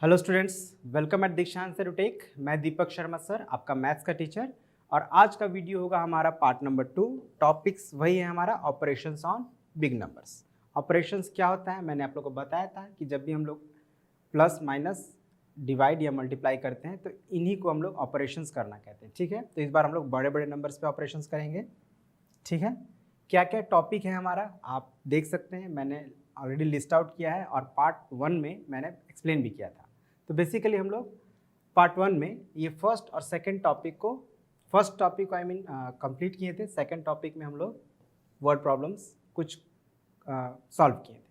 Hello students, welcome eight दीक्षांत edutech. मैं Deepak Sharma sir, आपका मैथ्स का टीचर। और आज का वीडियो होगा हमारा पार्ट नंबर 2। टॉपिक्स वही है हमारा operations on big numbers. Operations क्या होता है, मैंने आप लोगों को बताया था कि जब भी हम लोग प्लस माइनस डिवाइड या मल्टीप्लाई करते हैं तो इन्हीं को हम लोग ऑपरेशंस करना कहते हैं। ठीक है, तो इस बार हम लोग बड़े बड़े नंबर्स पे ऑपरेशंस करेंगे। ठीक है, क्या क्या टॉपिक है हमारा आप देख सकते हैं, मैंने ऑलरेडी लिस्ट आउट किया है और पार्ट 1 में मैंने एक्सप्लेन भी किया था। तो बेसिकली हम लोग पार्ट 1 में ये फर्स्ट और सेकंड टॉपिक को कंप्लीट किए थे। सेकंड टॉपिक में हम लोग वर्ड प्रॉब्लम्स कुछ सॉल्व किए थे।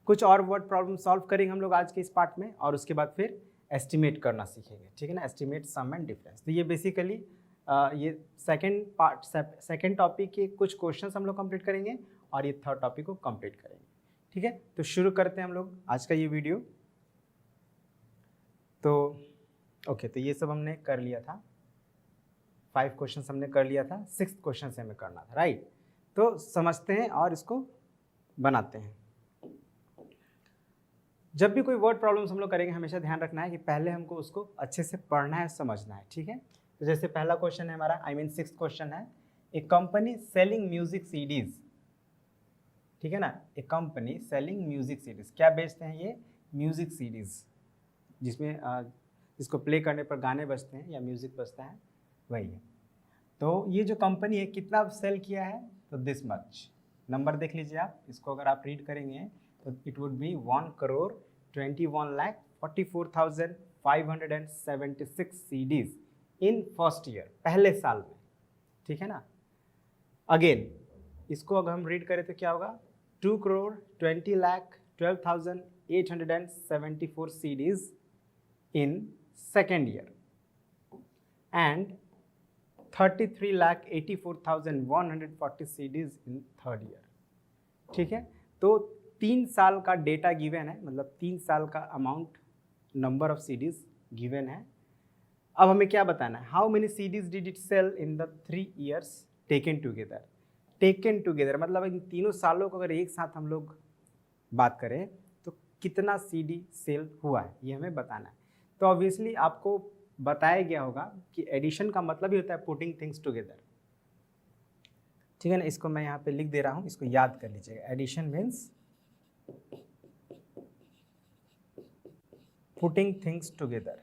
कुछ और वर्ड प्रॉब्लम सॉल्व करेंगे हम लोग आज के इस पार्ट में, और उसके बाद फिर एस्टिमेट करना सीखेंगे। ठीक है ना, एस्टिमेट सम एंड डिफरेंस। तो ये बेसिकली ये सेकंड टॉपिक के कुछ क्वेश्चंस हम लोग कंप्लीट करेंगे और ये थर्ड टॉपिक को कंप्लीट करेंगे। ठीक है, तो शुरू करते हैं हम लोग आज का ये वीडियो। तो ओके, तो ये सब हमने कर लिया था, 5 क्वेश्चंस हमने कर लिया था, 6th क्वेश्चन से हमें करना था, राइट। तो समझते हैं और इसको बनाते हैं। जब भी कोई वर्ड प्रॉब्लम्स हम लोग करेंगे हमेशा ध्यान रखना है कि पहले हमको उसको अच्छे से पढ़ना है, समझना है। ठीक है, तो जैसे पहला क्वेश्चन है हमारा 6th क्वेश्चन है, ए कंपनी सेलिंग म्यूजिक सीडीज। ठीक है ना, ए कंपनी सेलिंग म्यूजिक सीडीज। क्या बेचते हैं ये? म्यूजिक सीडीज, जिसमें जिसको प्ले करने पर गाने बजते हैं या म्यूजिक बजता है, वही है। तो ये जो कंपनी है कितना सेल किया है? तो दिस मच। नंबर देख लीजिए आप, इसको अगर आप रीड करेंगे तो it would be 1,21,44,576 CDs in first year, पहले साल में। ठीक है ना। अगेन इसको अगर हम रीड करें तो क्या होगा? 2,20,12,874 CDs in second year and 33,84,140 CDs in third year। ठीक है, तो 3 साल का डेटा गिवन है, मतलब 3 साल का amount number of CDs given है। अब हमें क्या बताना है? How many CDs did it sell in the 3 years taken together. Taken together मतलब इन तीनों सालों को अगर एक साथ हम लोग बात करें तो कितना सीडी सेल हुआ है, ये हमें बताना है। तो ऑब्वियसली आपको बताया गया होगा कि एडिशन का मतलब ही होता है पुटिंग थिंग्स टुगेदर। ठीक है ना, इसको मैं यहाँ पे लिख दे रहा हूँ, इसको याद कर लीजिएगा। Addition means putting things together.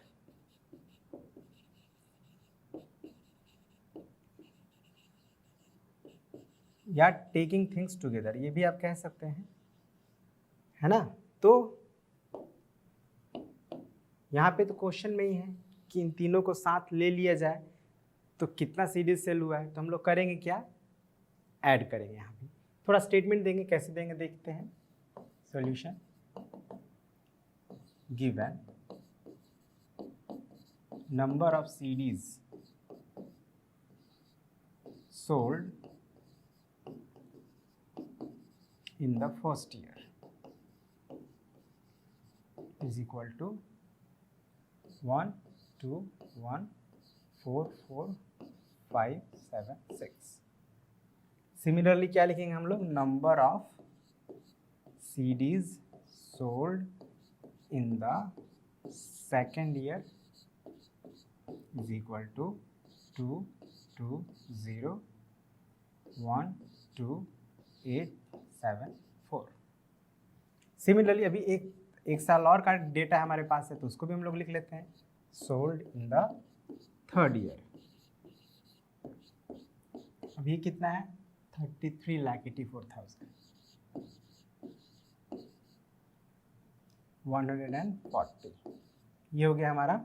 या टेकिंग थिंग्स टुगेदर, ये भी आप कह सकते हैं, है ना। तो यहाँ पे तो क्वेश्चन में ही है कि इन तीनों को साथ ले लिया जाए तो कितना सीडीज सेल हुआ है। तो हम लोग करेंगे क्या? ऐड करेंगे। यहाँ पे थोड़ा स्टेटमेंट देंगे, कैसे देंगे देखते हैं। Solution given number of CDs sold in the first year is equal to 1, 2, 1, 4, 4, 5, 7, 6। Similarly क्या लिखेंगे हम लोग? Number of CDs sold in the second year is equal to 2, 2, 0, 1, 2, 8, 7, 4। Similarly अभी एक साल और का डेटा हमारे पास है तो उसको भी हम लोग लिख लेते हैं। Sold in the third year, अभी कितना है? 33,84,140। ये हो गया हमारा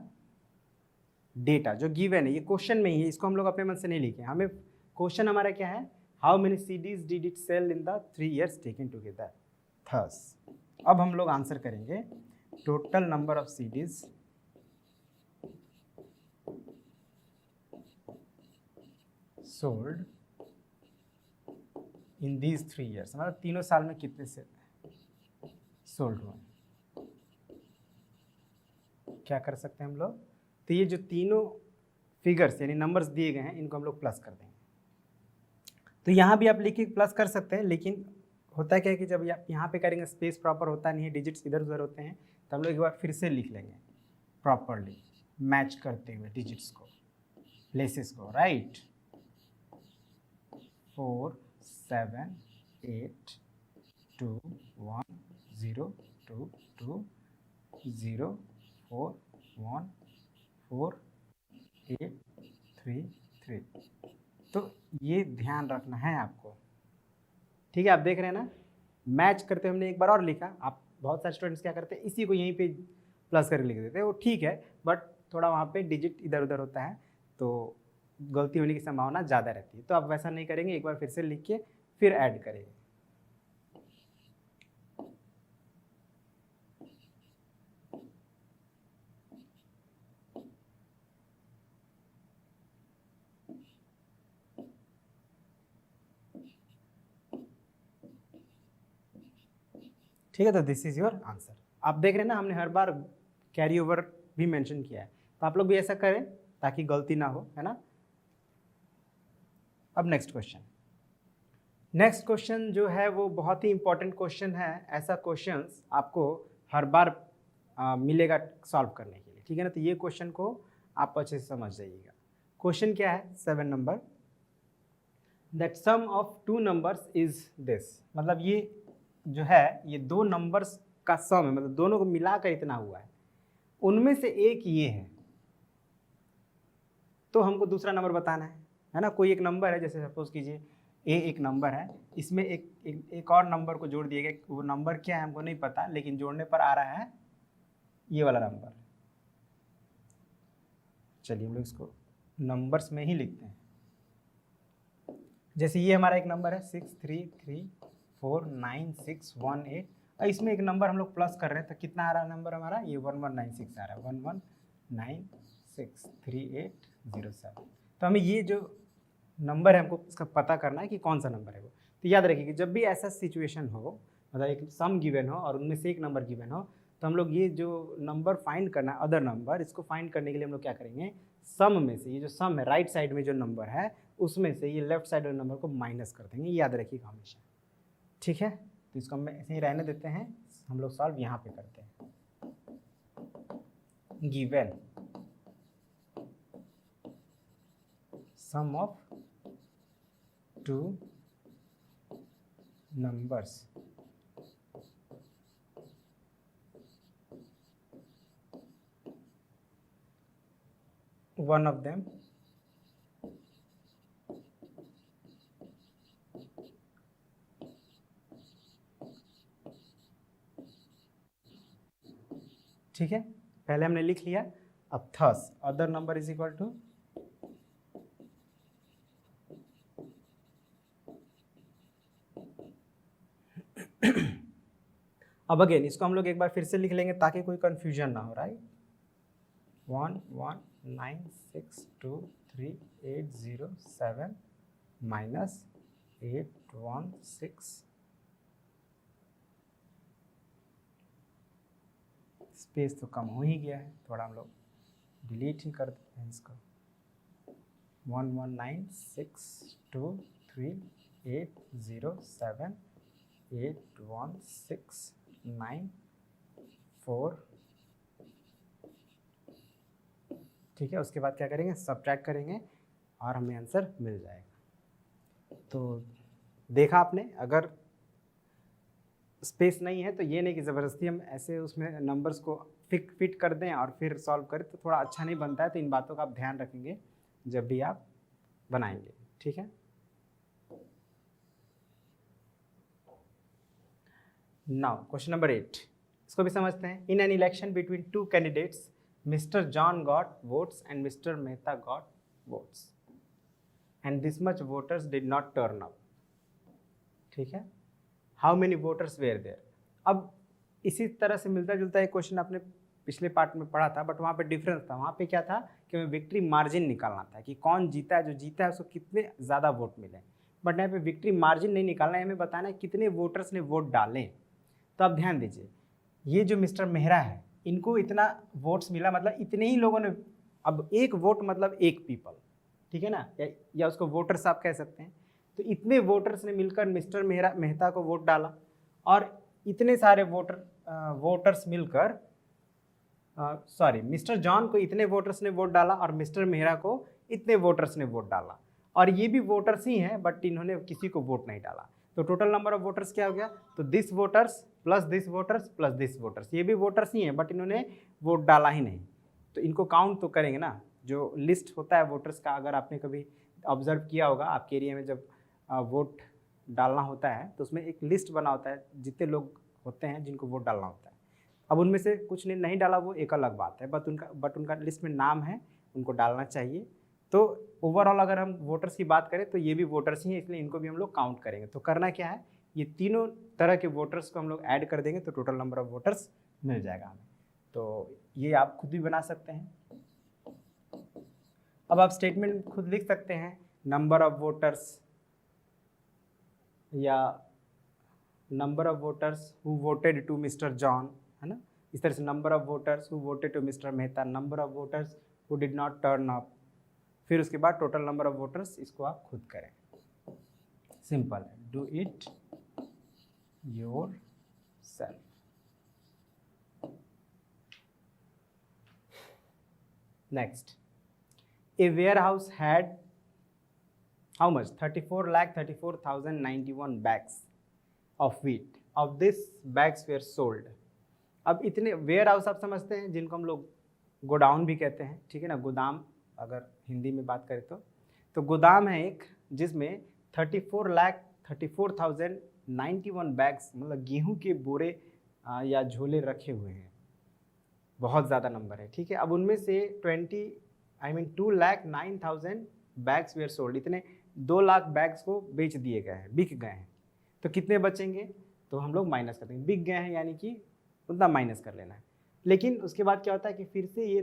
डेटा जो गिवन है, ये क्वेश्चन में ही है, इसको हम लोग अपने मन से नहीं लिखे। हमें क्वेश्चन हमारा क्या है? How many CDs did it sell in the 3 years taken together. Thus अब हम लोग आंसर करेंगे total number of CDs sold in these 3 years, मतलब तीनों साल में कितने से सोल्ड हुए। क्या कर सकते हैं हम लोग? तो ये जो तीनों फिगर्स यानी नंबर्स दिए गए हैं इनको हम लोग प्लस कर देंगे। तो यहाँ भी आप लिखिए प्लस कर सकते हैं, लेकिन होता है क्या है कि जब आप यहाँ पे करेंगे स्पेस प्रॉपर होता नहीं है, डिजिट्स इधर उधर होते हैं, तो हम लोग एक बार फिर से लिख लेंगे। प्रॉपरली मैच करते हुए डिजिट्स को, प्लेसेस को, राइट। 4 7 8 2 1 0 2 2 0 4 1 4 8 3 3। तो ये ध्यान रखना है आपको, ठीक है। आप देख रहे हैं ना, मैच करते हमने एक बार और लिखा। आप बहुत सारे स्टूडेंट्स क्या करते हैं, इसी को यहीं पे प्लस करके लिख देते हैं, वो ठीक है, बट थोड़ा वहाँ पे डिजिट इधर उधर होता है तो गलती होने की संभावना ज़्यादा रहती है। तो आप वैसा नहीं करेंगे, एक बार फिर से लिख के फिर ऐड करेंगे। ठीक है, तो दिस इज योर आंसर। आप देख रहे हैं ना, हमने हर बार कैरी ओवर भी मेंशन किया है, तो आप लोग भी ऐसा करें ताकि गलती ना हो, है ना। अब नेक्स्ट क्वेश्चन जो है वो बहुत ही इंपॉर्टेंट क्वेश्चन है। ऐसा क्वेश्चंस आपको हर बार मिलेगा सॉल्व करने के लिए, ठीक है ना। तो ये क्वेश्चन को आप अच्छे से समझ जाइएगा। क्वेश्चन क्या है, 7 number, that sum of 2 numbers is this. मतलब ये जो है ये 2 नंबर्स का सम है, मतलब दोनों को मिलाकर इतना हुआ है, उनमें से एक ये है, तो हमको दूसरा नंबर बताना है ना। कोई एक नंबर है, जैसे सपोज कीजिए ए एक नंबर है, इसमें एक और नंबर को जोड़ दिया गया। वो नंबर क्या है हमको नहीं पता, लेकिन जोड़ने पर आ रहा है ये वाला नंबर। चलिए हम लोग इसको नंबर्स में ही लिखते हैं। जैसे ये हमारा एक नंबर है 6 3 3 4 9 6 1 8, और इसमें एक नंबर हम लोग प्लस कर रहे हैं, तो कितना आ रहा है नंबर हमारा, ये 1196 आ रहा है, 11963807। तो हमें ये जो नंबर है हमको इसका पता करना है कि कौन सा नंबर है वो। तो याद रखिए कि जब भी ऐसा सिचुएशन हो, मतलब एक सम गिवन हो और उनमें से एक नंबर गिवन हो, तो हम लोग ये जो नंबर फाइंड करना है, अदर नंबर, इसको फाइंड करने के लिए हम लोग क्या करेंगे, सम में से ये जो सम है राइट साइड में जो नंबर है उसमें से ये लेफ्ट साइड वाले नंबर को माइनस कर देंगे, याद रखिएगा हमेशा, ठीक है। तो इसको हम ऐसे ही रहने देते हैं, हम लोग सॉल्व यहाँ पे करते हैं। Given sum of 2 numbers, one of them ठीक है, पहले हमने लिख लिया। अब thus other number is equal to अब अगेन इसको हम लोग एक बार फिर से लिख लेंगे ताकि कोई कंफ्यूजन ना हो, राइट। 11962380 माइनस 816, स्पेस तो कम हो ही गया है, थोड़ा हम लोग डिलीट ही कर देते हैं इसको। 11962380 81694, ठीक है। उसके बाद क्या करेंगे, सब्ट्रैक्ट करेंगे और हमें आंसर मिल जाएगा। तो देखा आपने, अगर स्पेस नहीं है तो ये नहीं कि ज़बरदस्ती हम ऐसे उसमें नंबर्स को फिट कर दें और फिर सॉल्व करें, तो थोड़ा अच्छा नहीं बनता है। तो इन बातों का आप ध्यान रखेंगे जब भी आप बनाएंगे, ठीक है। नाउ क्वेश्चन नंबर 8, इसको भी समझते हैं। In an election between 2 candidates, Mister John got votes and Mister Mehta got votes and this much voters did not turn up, ठीक है। How many voters were there. अब इसी तरह से मिलता जुलता एक क्वेश्चन आपने पिछले पार्ट में पढ़ा था, बट वहाँ पे डिफरेंस था। वहाँ पे क्या था कि हमें विक्ट्री मार्जिन निकालना था कि कौन जीता है, जो जीता है उसको कितने ज़्यादा वोट मिले। बट यहाँ पे विक्ट्री मार्जिन नहीं निकालना है, हमें बताना है कितने वोटर्स ने वोट डाले। तो आप ध्यान दीजिए, ये जो मिस्टर मेहरा है इनको इतना वोट्स मिला, मतलब इतने ही लोगों ने, अब एक वोट मतलब एक पीपल, ठीक है ना, या उसको वोटर्स आप कह सकते हैं। तो इतने वोटर्स ने मिलकर मिस्टर मेहता को वोट डाला, और इतने सारे वोटर्स मिलकर सॉरी, मिस्टर जॉन को इतने वोटर्स ने वोट डाला और मिस्टर मेहरा को इतने वोटर्स ने वोट डाला, और ये भी वोटर्स ही हैं बट इन्होंने किसी को वोट नहीं डाला। तो टोटल नंबर ऑफ वोटर्स क्या हो गया? तो this voters plus this voters plus this voters, ये भी वोटर्स ही हैं बट इन्होंने वोट डाला ही नहीं, तो इनको काउंट तो करेंगे ना। जो लिस्ट होता है वोटर्स का, अगर आपने कभी ऑब्जर्व किया होगा आपके एरिया में, जब वोट डालना होता है तो उसमें एक लिस्ट बना होता है जितने लोग होते हैं जिनको वोट डालना होता है। अब उनमें से कुछ ने नहीं डाला, वो एक अलग बात है, बट उनका लिस्ट में नाम है, उनको डालना चाहिए। तो ओवरऑल अगर हम वोटर्स की बात करें तो ये भी वोटर्स ही हैं, इसलिए इनको भी हम लोग काउंट करेंगे। तो करना क्या है, ये तीनों तरह के वोटर्स को हम लोग ऐड कर देंगे तो टोटल नंबर ऑफ वोटर्स मिल जाएगा हमें। तो ये आप खुद भी बना सकते हैं। अब आप स्टेटमेंट खुद लिख सकते हैं, नंबर ऑफ वोटर्स या number of voters who voted to Mister John, है ना। इस तरह से number of voters who voted to Mister Mehta, number of voters who did not turn up, फिर उसके बाद टोटल नंबर ऑफ वोटर्स, इसको आप खुद करें। सिंपल है, do it your self. Next, a warehouse had how much? 34,34,091 bags of wheat. Of this bags were sold. अब इतने वेयर हाउस आप समझते हैं जिनको हम लोग गोडाउन भी कहते हैं, ठीक है ना, गोदाम अगर हिंदी में बात करें तो गोदाम है एक जिसमें 34,34,091 बैग्स, मतलब गेहूं के बोरे या झोले रखे हुए हैं। बहुत ज़्यादा नंबर है, ठीक है। अब उनमें से 2,09,000 बैग्स वेयर सोल्ड, इतने 2 लाख बैग्स को बेच दिए गए हैं, बिक गए हैं। तो कितने बचेंगे? तो हम लोग माइनस कर देंगे, बिक गए हैं यानी कि उतना माइनस कर लेना है। लेकिन उसके बाद क्या होता है कि फिर से ये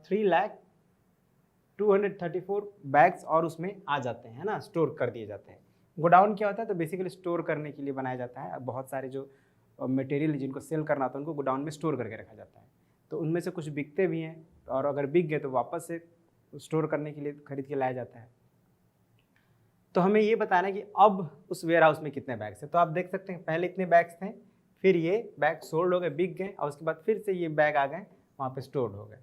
3,234 बैग्स और उसमें आ जाते हैं ना, स्टोर कर दिए जाते हैं। गोडाउन क्या होता है? तो बेसिकली स्टोर करने के लिए बनाया जाता है। बहुत सारे जो मटेरियल जिनको सेल करना होता है उनको गोडाउन में स्टोर करके रखा जाता है। तो उनमें से कुछ बिकते भी हैं और अगर बिक गए तो वापस से स्टोर करने के लिए खरीद के लाया जाता है। तो हमें ये बताना है कि अब उस वेयर हाउस में कितने बैग्स हैं। तो आप देख सकते हैं पहले इतने बैग्स थे, फिर ये बैग सोल्ड हो गए, बिक गए, और उसके बाद फिर से ये बैग आ गए, वहाँ पे स्टोर्ड हो गए।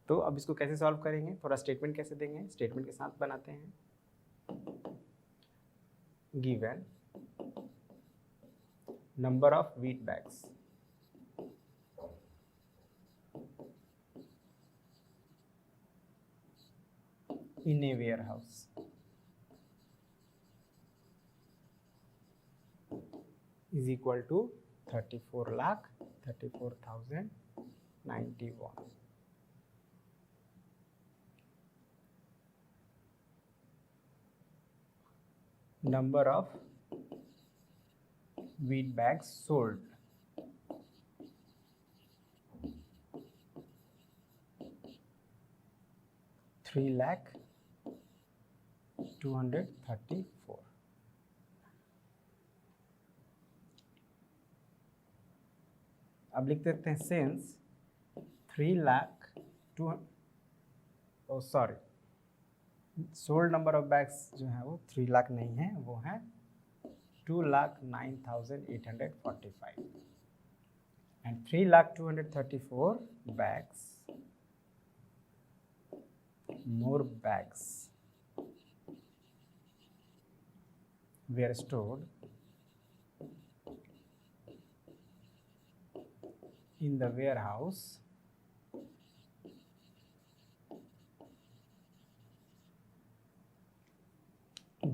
तो अब इसको कैसे सॉल्व करेंगे, थोड़ा स्टेटमेंट कैसे देंगे, स्टेटमेंट के साथ बनाते हैं। Given number of wheat bags in a warehouse is equal to 34,34,091. Number of wheat bags sold. Three lakh 234. अब लिख देते हैं since 3 lakh sold number of bags जो है वो 3 लाख नहीं है, वो है 2,09,845 and 3,234 bags, more bags were stored in the warehouse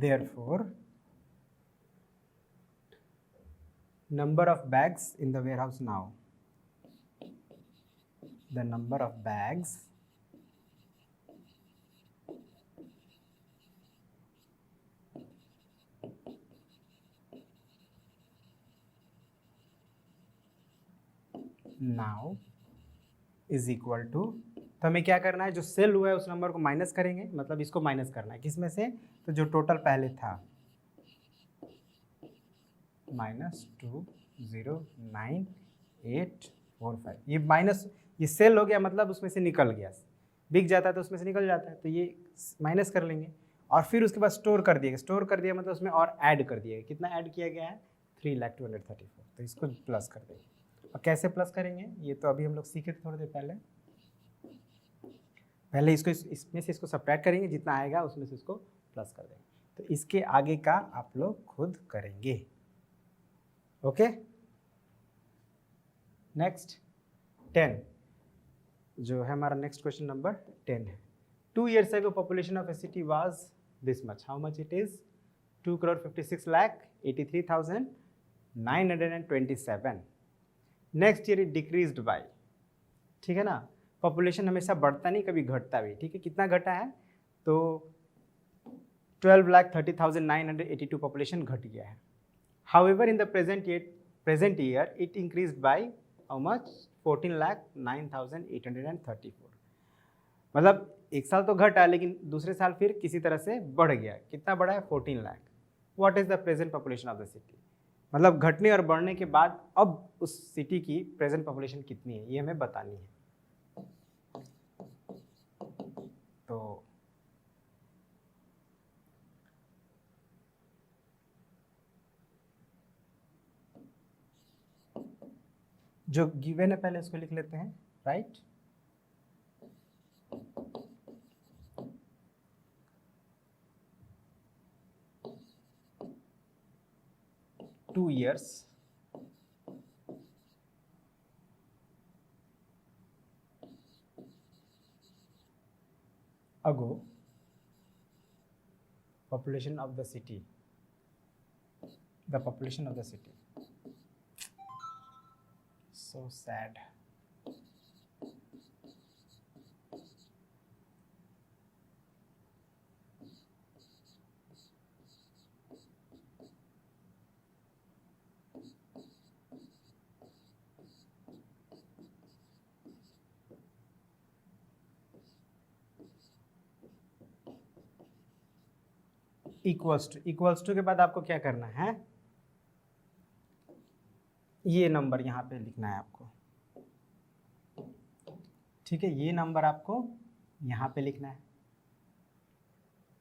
therefore number of bags in the warehouse now, the number of bags now is equal to, तो हमें क्या करना है, जो सेल हुआ है उस नंबर को माइनस करेंगे, मतलब इसको माइनस करना है किसमें से, तो जो टोटल पहले था -209,845, ये माइनस, ये सेल हो गया मतलब उसमें से निकल गया, बिक जाता है तो उसमें से निकल जाता है, तो ये माइनस कर लेंगे और फिर उसके बाद स्टोर कर दिया, स्टोर कर दिया मतलब उसमें और ऐड कर दिया, कितना ऐड किया गया है 3,234, तो इसको प्लस कर देंगे और कैसे प्लस करेंगे ये तो अभी हम लोग सीखे थे थोड़ी देर पहले। पहले इसको इसमें से इसको सब्ट्रैक्ट करेंगे, जितना आएगा उसमें से इसको प्लस कर देंगे। तो इसके आगे का आप लोग खुद करेंगे। ओके, नेक्स्ट 10 जो है हमारा नेक्स्ट क्वेश्चन नंबर 10 है। 2 years ago population of a city was this much. How much it is? 2,56,83,927. Next year it decreased bye, ठीक है ना। पॉपुलेशन हमेशा बढ़ता नहीं, कभी घटता भी, ठीक है। कितना घटा है? तो 12,30,982 पॉपुलेशन घट गया है। However in the present year it increased by how much? 14,09,834। मतलब एक साल तो घटा लेकिन दूसरे साल फिर किसी तरह से बढ़ गया। कितना बढ़ा है? 14 lakh. What is the present population of the city? मतलब घटने और बढ़ने के बाद अब उस सिटी की प्रेजेंट पॉपुलेशन कितनी है ये हमें बतानी है। तो जो गिवन है पहले उसको लिख लेते हैं, right. Two years ago, population of the city, so sad. Equals to के बाद आपको क्या करना है? ये नंबर यहाँ पे लिखना है आपको, ठीक है। ये नंबर आपको यहाँ पे लिखना है।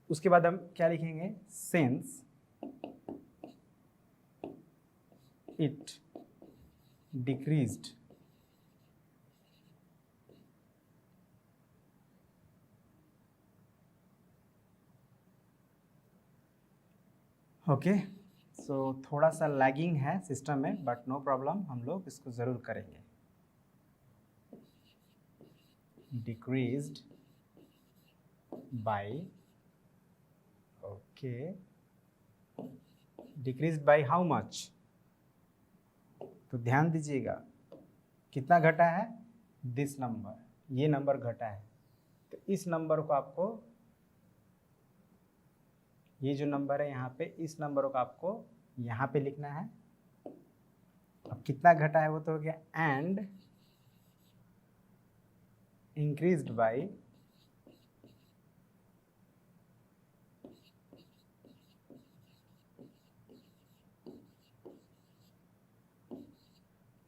उसके बाद हम क्या लिखेंगे? Since it decreased okay. So थोड़ा सा लैगिंग है सिस्टम में, बट नो प्रॉब्लम, हम लोग इसको ज़रूर करेंगे। Decreased bye, okay, decreased by how much? तो ध्यान दीजिएगा कितना घटा है? दिस नंबर, ये नंबर घटा है। तो इस नंबर को आपको, ये जो नंबर है यहाँ पे, इस नंबर को आपको यहाँ पे लिखना है। अब कितना घटा है वो तो हो गया, एंड इंक्रीज्ड बाय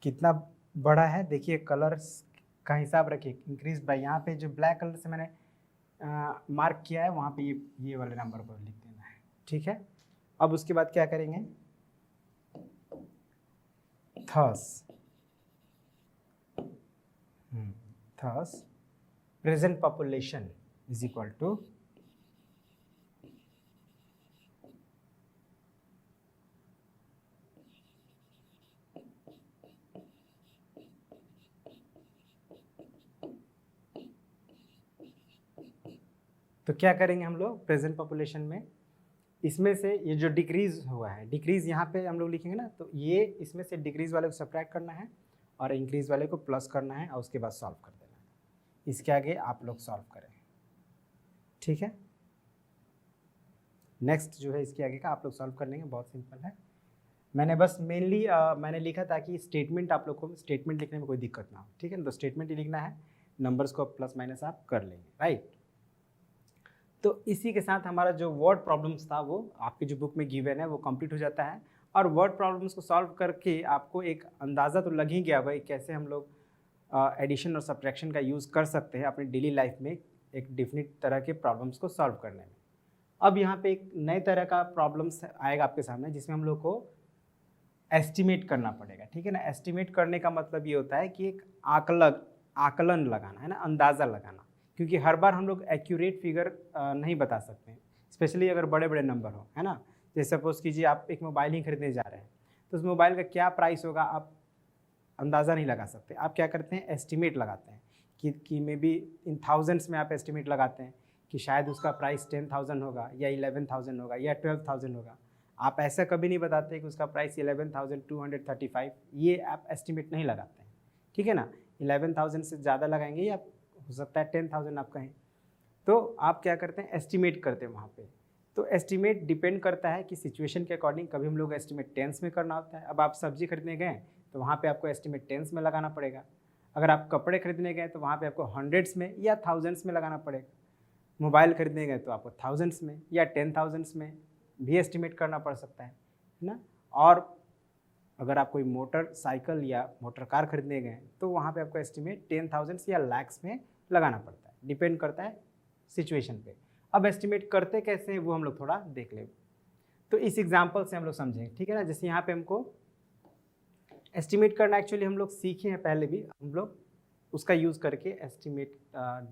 कितना बड़ा है? देखिए कलर्स का हिसाब रखिए। इंक्रीज्ड बाय, यहाँ पे जो ब्लैक कलर से मैंने मार्क किया है वहाँ पे ये वाले नंबर को लिख देना है, ठीक है। अब उसके बाद क्या करेंगे? Thus present population is equal to तो क्या करेंगे हम लोग प्रेजेंट पॉपुलेशन में? इसमें से ये जो डिक्रीज हुआ है, डिक्रीज यहाँ पे हम लोग लिखेंगे ना, तो ये इसमें से डिक्रीज वाले को सब्ट्रैक्ट करना है और इंक्रीज वाले को प्लस करना है और उसके बाद सॉल्व कर देना है। इसके आगे आप लोग सॉल्व करें, ठीक है। नेक्स्ट जो है इसके आगे का आप लोग सॉल्व कर लेंगे, बहुत सिंपल है। मैंने बस मेनली मैंने लिखा ताकि स्टेटमेंट, आप लोग को स्टेटमेंट लिखने में कोई दिक्कत ना हो, ठीक है। तो स्टेटमेंट ही लिखना है, नंबर्स को प्लस माइनस आप कर लेंगे, राइट। तो इसी के साथ हमारा जो वर्ड प्रॉब्लम्स था वो आपकी जो बुक में गिवन है वो कंप्लीट हो जाता है। और वर्ड प्रॉब्लम्स को सॉल्व करके आपको एक अंदाज़ा तो लग ही गया भाई कैसे हम लोग एडिशन और सब्ट्रैक्शन का यूज़ कर सकते हैं अपनी डेली लाइफ में एक डिफिनिट तरह के प्रॉब्लम्स को सॉल्व करने में। अब यहाँ पे एक नए तरह का प्रॉब्लम्स आएगा आपके सामने जिसमें हम लोग को एस्टिमेट करना पड़ेगा, ठीक है ना। एस्टिमेट करने का मतलब ये होता है कि एक आकलन लगाना है ना, अंदाज़ा लगाना, क्योंकि हर बार हम लोग एक्यूरेट फिगर नहीं बता सकते हैं, स्पेशली अगर बड़े बड़े नंबर हो, है ना। जैसे सपोज कीजिए आप एक मोबाइल ही खरीदने जा रहे हैं, तो उस मोबाइल का क्या प्राइस होगा आप अंदाज़ा नहीं लगा सकते। आप क्या करते हैं, एस्टिमेट लगाते हैं कि मे बी इन थाउजेंड्स में आप एस्टिमेट लगाते हैं कि शायद उसका प्राइस 10,000 होगा या 11,000 होगा या 12,000 होगा। आप ऐसा कभी नहीं बताते कि उसका प्राइस 11,235, ये आप एस्टिमेट नहीं लगाते हैं, ठीक है ना। 11,000 से ज़्यादा लगाएंगे या हो सकता है 10,000 आप कहें, तो आप क्या करते हैं, एस्टिमेट करते हैं वहाँ पे। तो एस्टिमेट डिपेंड करता है कि सिचुएशन के अकॉर्डिंग, कभी हम लोग एस्टिमेट टेंस में करना होता है। अब आप सब्जी खरीदने गए तो वहाँ पे आपको एस्टिमेट टेंस में लगाना पड़ेगा। अगर आप कपड़े खरीदने गए तो वहाँ पे आपको हंड्रेड्स में या थाउजेंड्स में लगाना पड़ेगा। मोबाइल खरीदने गए तो आपको थाउजेंड्स में या 10,000s में भी एस्टिमेट करना पड़ सकता है ना। और अगर आप कोई मोटरसाइकिल या मोटर कार खरीदने गए तो वहाँ पे आपको एस्टिमेट 10,000s या लैक्स में लगाना पड़ता है, डिपेंड करता है सिचुएशन पे। अब एस्टिमेट करते कैसे हैं वो हम लोग थोड़ा देख लें, तो इस एग्जांपल से हम लोग समझेंगे, ठीक है ना। जैसे यहाँ पे हमको एस्टिमेट करना एक्चुअली हम लोग सीखे हैं पहले भी, हम लोग उसका यूज़ करके एस्टिमेट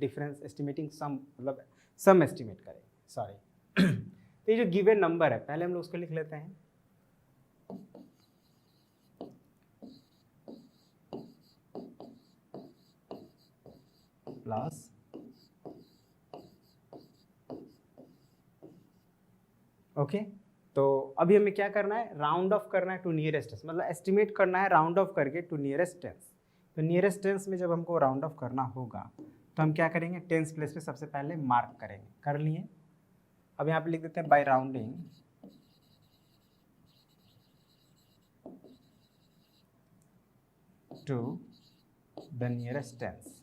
डिफरेंस एस्टिमेटिंग सम, मतलब सम एस्टिमेट करें, सॉरी। तो ये जो गिवन नंबर है, पहले हम लोग उसको लिख लेते हैं, प्लस ओके। तो अभी हमें क्या करना है, राउंड ऑफ करना है टू नियरेस्ट टेंस, मतलब एस्टिमेट करना है राउंड ऑफ करके टू नियरेस्ट टेंस। तो नियरेस्ट टेंस में जब हमको राउंड ऑफ करना होगा तो हम क्या करेंगे, टेंस प्लेस पे सबसे पहले मार्क करेंगे, कर लिए। अब यहाँ पे लिख देते हैं by rounding to the nearest tens.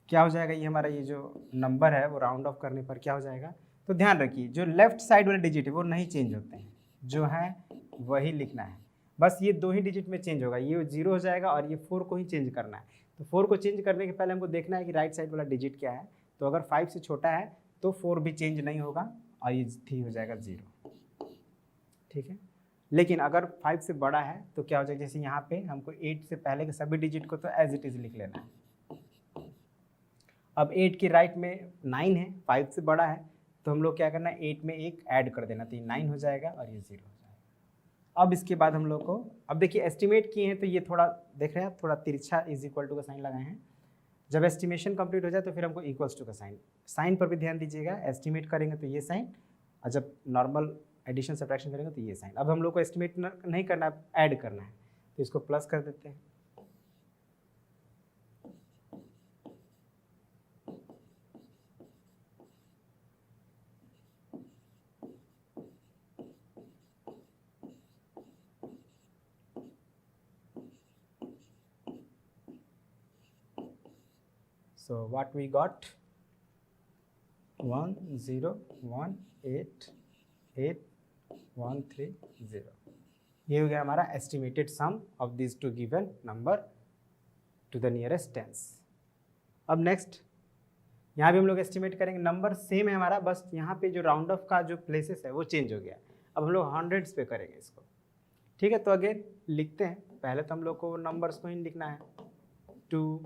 क्या हो जाएगा, ये हमारा ये जो नंबर है वो राउंड ऑफ करने पर क्या हो जाएगा। तो ध्यान रखिए, जो लेफ्ट साइड वाले डिजिट है वो नहीं चेंज होते हैं, जो है वही लिखना है, बस ये 2 ही डिजिट में चेंज होगा, ये 0 हो जाएगा और ये 4 को ही चेंज करना है। तो 4 को चेंज करने के पहले हमको देखना है कि राइट साइड वाला डिजिट क्या है। तो अगर 5 से छोटा है तो 4 भी चेंज नहीं होगा और ये 3 हो जाएगा 0, ठीक है। लेकिन अगर 5 से बड़ा है तो क्या हो जाएगा, जैसे यहाँ पे हमको 8 से पहले के सभी डिजिट को तो एज इट इज लिख लेना है। अब 8 की राइट में 9 है, 5 से बड़ा है, तो हम लोग क्या करना है, 8 में 1 ऐड कर देना, तो ये 9 हो जाएगा और ये 0 हो जाएगा। अब इसके बाद हम लोग को, अब देखिए एस्टिमेट किए हैं तो ये थोड़ा देख रहे हैं आप, थोड़ा तिरछा इज इक्वल टू का साइन लगाए हैं। जब एस्टिमेशन कंप्लीट हो जाए तो फिर हमको इक्वल्स टू का साइन पर भी ध्यान दीजिएगा। एस्टिमेट करेंगे तो ये साइन, और जब नॉर्मल एडिशन सब्ट्रैक्शन करेंगे तो ये साइन। अब हम लोग को एस्टिमेट नहीं करना है, ऐड करना है, तो इसको प्लस कर देते हैं। So what we got, 1018813 ये हो गया हमारा estimated sum of this two given number to the nearest tens. अब नेक्स्ट यहाँ भी हम लोग एस्टिमेट करेंगे, नंबर सेम है हमारा, बस यहाँ पे जो राउंड ऑफ का जो प्लेसेस है वो चेंज हो गया। अब हम लोग हंड्रेड्स पे करेंगे इसको, ठीक है। तो अगेन लिखते हैं, पहले तो हम लोग को नंबर्स को ही लिखना है, 2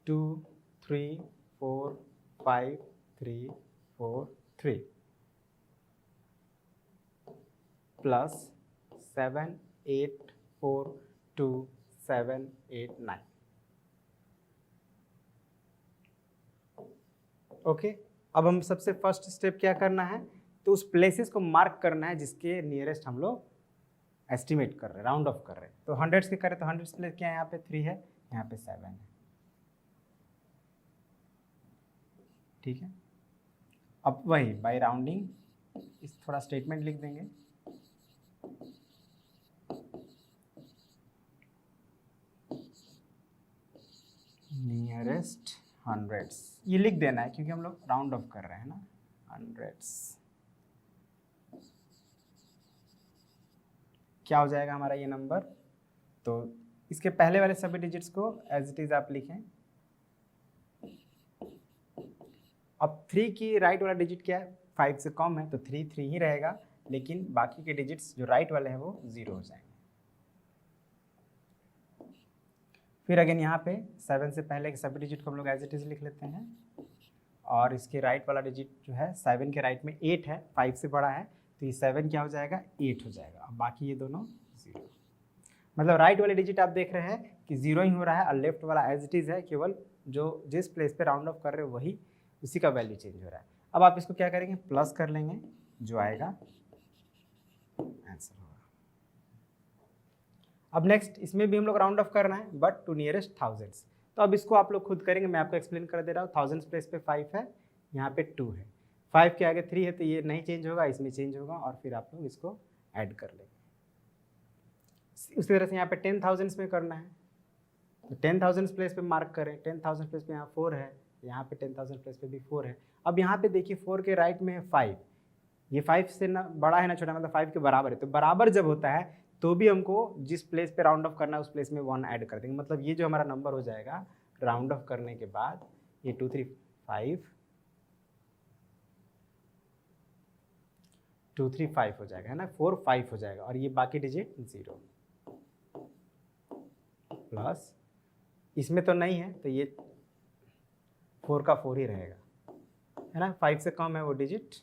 2 3 4 5 3 4 3 प्लस 7 8 4 2 7 8 9। ओके। अब हम सबसे फर्स्ट स्टेप क्या करना है, तो उस प्लेसेस को मार्क करना है जिसके नियरेस्ट हम लोग एस्टिमेट कर रहे हैं, राउंड ऑफ कर रहे हैं। तो हंड्रेड्स के करें तो हंड्रेड्स प्लेस क्या है, यहाँ पे 3 है, यहाँ पे 7 है, ठीक है। अब वही बाय राउंडिंग इस थोड़ा स्टेटमेंट लिख देंगे, नियरेस्ट हंड्रेड्स, ये लिख देना है क्योंकि हम लोग राउंड ऑफ कर रहे हैं ना, हंड्रेड्स। क्या हो जाएगा हमारा ये नंबर, तो इसके पहले वाले सभी डिजिट्स को एज इट इज आप लिखें, अब 3 की राइट वाला डिजिट क्या है, 5 से कम है, तो 3 3 ही रहेगा, लेकिन बाकी के डिजिट्स जो राइट वाले हैं वो 0 हो जाएंगे। फिर अगेन यहाँ पे 7 से पहले के सभी डिजिट को हम लोग एज इट इज लिख लेते हैं, और इसके राइट वाला डिजिट जो है 7 के राइट में 8 है, 5 से बड़ा है, तो ये 7 क्या हो जाएगा, 8 हो जाएगा। अब बाकी ये दोनों 0, मतलब राइट वाले डिजिट आप देख रहे हैं कि 0 ही हो रहा है, और लेफ्ट वाला एज इट इज है, केवल जो जिस प्लेस पे राउंड ऑफ कर रहे हो वही उसी का वैल्यू चेंज हो रहा है। अब आप इसको क्या करेंगे, प्लस कर लेंगे, जो आएगा आंसर होगा। अब नेक्स्ट इसमें भी हम लोग राउंड ऑफ करना है, बट टू नियरेस्ट थाउजेंड्स। तो अब इसको आप लोग खुद करेंगे, मैं आपको एक्सप्लेन कर दे रहा हूँ। थाउजेंड्स प्लेस पे 5 है, यहाँ पे 2 है, 5 के आगे 3 है, तो ये नहीं चेंज होगा, इसमें चेंज होगा, और फिर आप लोग इसको ऐड कर लेंगे। उसी तरह से यहाँ पे 10,000 में करना है, तो 10,000 प्लेस पे मार्क करें, 10,000 प्लेस पे यहाँ 4 है, यहाँ पे 10,000 प्लेस पे भी 4 है। अब यहाँ पे देखिए 4 के राइट में है 5, ये 5 से ना बड़ा है ना छोटा, मतलब 5 के बराबर है, तो बराबर जब होता है तो भी हमको जिस प्लेस पे राउंड ऑफ करना है उस प्लेस में 1 ऐड कर देंगे। मतलब ये जो हमारा नंबर हो जाएगा राउंड ऑफ करने के बाद, ये 2 3 5 2 3 5 हो जाएगा, है ना, 4 5 हो जाएगा, और ये बाकी डिजिट 0 प्लस इसमें तो नहीं है, तो ये 4 का 4 ही रहेगा, है ना, 5 से कम है वो डिजिट,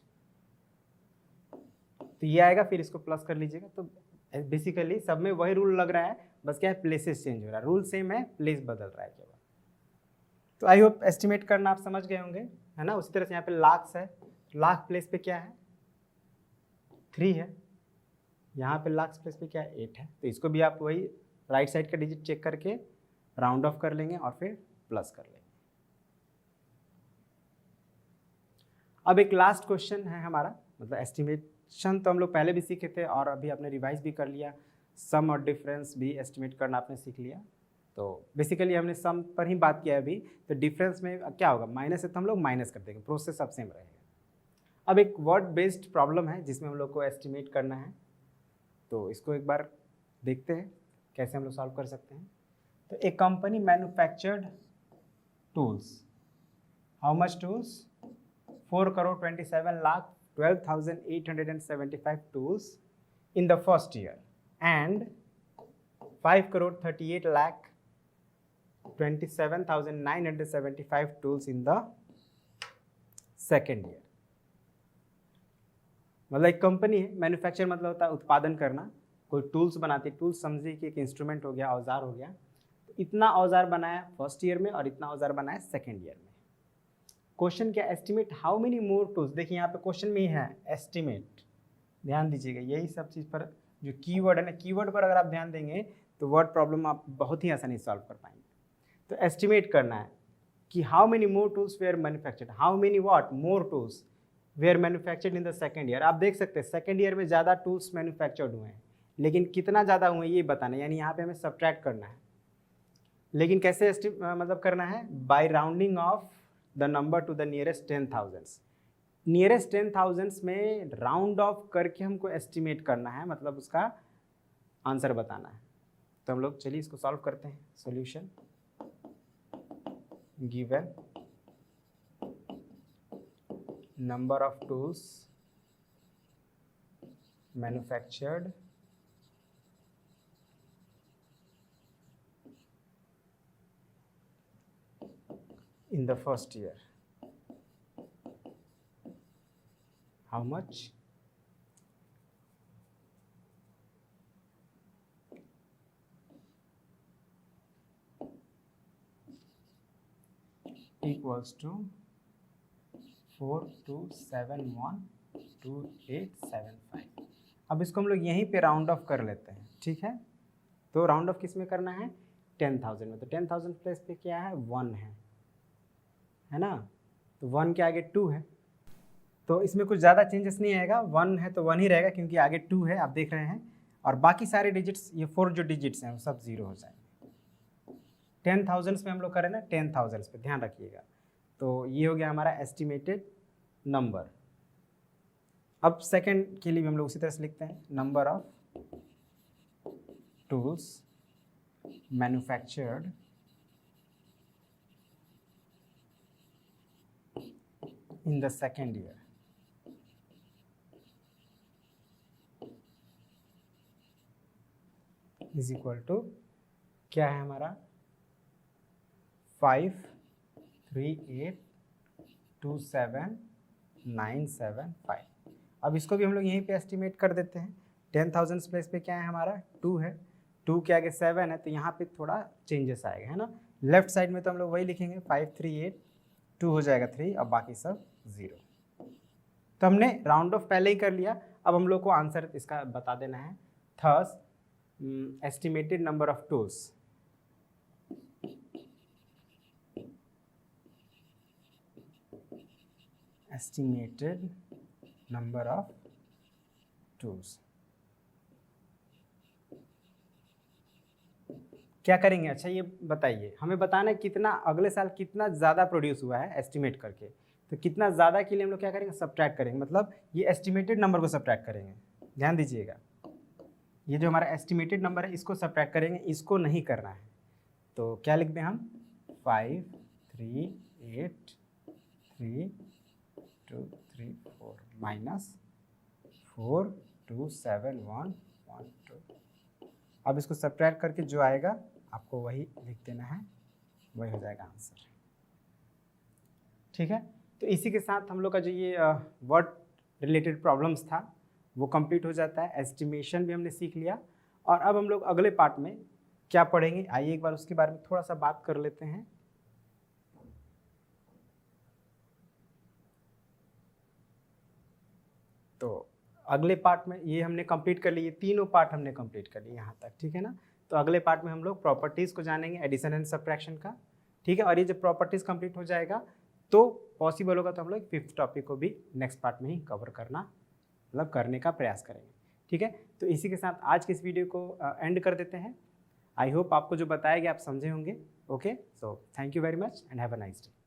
तो ये आएगा, फिर इसको प्लस कर लीजिएगा। तो बेसिकली सब में वही रूल लग रहा है, बस क्या है, प्लेसेस चेंज हो रहा है, रूल सेम है, प्लेस बदल रहा है केवल। तो आई होप एस्टिमेट करना आप समझ गए होंगे, है ना। उसी तरह से यहाँ पे लाख्स है, लाख प्लेस पे क्या है, 3 है, यहाँ पे लाख्स प्लेस पे क्या है, 8 है, तो इसको भी आप वही राइट साइड का डिजिट चेक करके राउंड ऑफ कर लेंगे और फिर प्लस कर लेंगे। अब एक लास्ट क्वेश्चन है हमारा, मतलब एस्टिमेशन तो हम लोग पहले भी सीखे थे और अभी आपने रिवाइज भी कर लिया, सम और डिफरेंस भी एस्टिमेट करना आपने सीख लिया। तो बेसिकली हमने सम पर ही बात किया अभी, तो डिफरेंस में क्या होगा, माइनस है तो हम लोग माइनस कर देंगे, प्रोसेस सब सेम रहेगा। अब एक वर्ड बेस्ड प्रॉब्लम है जिसमें हम लोग को एस्टिमेट करना है, तो इसको एक बार देखते हैं कैसे हम लोग सॉल्व कर सकते हैं। तो एक company manufactured tools, how much tools, 4,27,12,875 tools in the first year and 5,38,27,975 tools in the second year। मतलब एक कंपनी है, मैन्युफैक्चर मतलब होता है उत्पादन करना, कोई टूल्स बनाती है, टूल्स समझिए कि एक इंस्ट्रूमेंट हो गया, औजार हो गया, तो इतना औजार बनाया फर्स्ट ईयर में और इतना औजार बनाया सेकेंड ईयर में। क्वेश्चन क्या, estimate how many more tools, देखिए यहाँ पे क्वेश्चन में ही है एस्टिमेट, ध्यान दीजिएगा, यही सब चीज़ पर जो कीवर्ड है ना, कीवर्ड पर अगर आप ध्यान देंगे तो वर्ड प्रॉब्लम आप बहुत ही आसानी से सॉल्व कर पाएंगे। तो एस्टिमेट करना है कि how many more tools were manufactured, how many what more tools were manufactured in the second year. आप देख सकते हैं सेकेंड ईयर में ज़्यादा टूल्स मैन्युफैक्चर्ड हुए हैं, लेकिन कितना ज़्यादा हुए ये बताना है, यानी यहाँ पे हमें सब्ट्रैक्ट करना है। लेकिन कैसे मतलब करना है, by rounding off the number to the nearest 10,000। Nearest 10,000 में राउंड ऑफ करके हमको एस्टिमेट करना है, मतलब उसका आंसर बताना है। तो हम लोग चलिए इसको सॉल्व करते हैं। Solution, given number of tools manufactured in the first year, how much, equals to 4,271,2875। अब इसको हम लोग यहीं पे राउंड ऑफ कर लेते हैं, ठीक है। तो राउंड ऑफ किस में करना है, 10,000 में, तो 10,000 प्लेस पे क्या है, 1 है ना, तो 1 के आगे 2 है, तो इसमें कुछ ज़्यादा चेंजेस नहीं आएगा, 1 है तो 1 ही रहेगा क्योंकि आगे 2 है, आप देख रहे हैं, और बाकी सारे डिजिट्स, ये 4 जो डिजिट्स हैं वो सब 0 हो जाएंगे। 10,000 में हम लोग करें ना, 10,000 पे ध्यान रखिएगा। तो ये हो गया हमारा एस्टिमेटेड नंबर। अब सेकंड के लिए भी हम लोग उसी तरह से लिखते हैं, number of tools manufactured in the second year is equal to क्या है हमारा 53827,975। अब इसको भी हम लोग यहीं पे एस्टिमेट कर देते हैं। 10,000 प्लेस पे क्या है हमारा 2 है, 2 के आगे 7 है, तो यहाँ पे थोड़ा चेंजेस आएगा, है ना। लेफ्ट साइड में तो हम लोग वही लिखेंगे 538, 2 हो जाएगा 3 और बाकी सब 0। तो हमने राउंड ऑफ पहले ही कर लिया, अब हम लोग को आंसर इसका बता देना है। Thus estimated number of toes, estimated number of toes। क्या करेंगे, अच्छा ये बताइए, हमें बताना है कितना अगले साल कितना ज़्यादा प्रोड्यूस हुआ है एस्टिमेट करके। तो कितना ज़्यादा के लिए हम लोग क्या करेंगे, सब्ट्रैक्ट करेंगे, मतलब ये एस्टिमेटेड नंबर को सब्ट्रैक्ट करेंगे। ध्यान दीजिएगा, ये जो हमारा एस्टिमेटेड नंबर है इसको सब्ट्रैक्ट करेंगे, इसको नहीं करना है। तो क्या लिख दें हम 5383234 माइनस 427112। अब इसको सब्ट्रैक्ट करके जो आएगा आपको वही लिख देना है, वही हो जाएगा आंसर। ठीक है, तो इसी के साथ हम लोग का जो ये वर्ड रिलेटेड प्रॉब्लम्स था वो कंप्लीट हो जाता है। एस्टिमेशन भी हमने सीख लिया, और अब हम लोग अगले पार्ट में क्या पढ़ेंगे, आइए एक बार उसके बारे में थोड़ा सा बात कर लेते हैं। तो अगले पार्ट में ये हमने कंप्लीट कर लिए, तीनों पार्ट हमने कंप्लीट कर लिए यहाँ तक, ठीक है ना। तो अगले पार्ट में हम लोग प्रॉपर्टीज़ को जानेंगे, एडिशन एंड सब्ट्रैक्शन का, ठीक है। और ये जब प्रॉपर्टीज़ कंप्लीट हो जाएगा तो पॉसिबल होगा तो हम लोग 5th टॉपिक को भी नेक्स्ट पार्ट में ही कवर करना, मतलब करने का प्रयास करेंगे, ठीक है। तो इसी के साथ आज के इस वीडियो को एंड कर देते हैं। आई होप आपको जो बताया गया आप समझे होंगे। Okay, so thank you very much and have a nice day.